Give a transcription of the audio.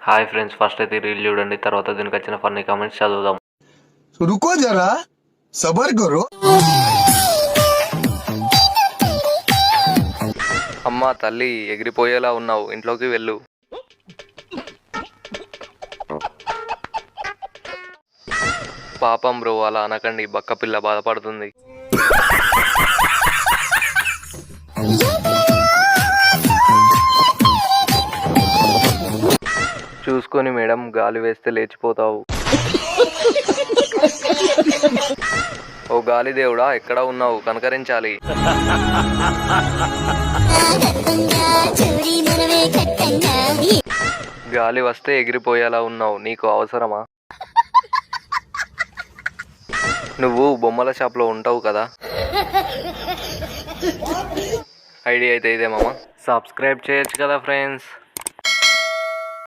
Hi friends, first అయితే reel చూడండి, తర్వాత దీనికి వచ్చిన ఫన్నీ కామెంట్స్ చదువుదాం. रुको जरा सबर करो. అమ్మా తల్లి, ఎగిరిపోయేలా ఉన్నావు, ఇంట్లోకి వెళ్ళు. పాపం బ్రో, అలా అనకండి, బక్క పిల్ల బాధపడుతుంది. చూసుకొని మేడం, గాలి వేస్తే లేచిపోతావు. ఓ గాలి దేవుడా, ఎక్కడ ఉన్నావు, కనకరించాలి. గాలి వస్తే ఎగిరిపోయేలా ఉన్నావు, నీకు అవసరమా? నువ్వు బొమ్మల షాప్లో ఉంటావు కదా. ఐడియా అయితే ఇదే మామ. సబ్స్క్రైబ్ చేయొచ్చు కదా ఫ్రెండ్స్.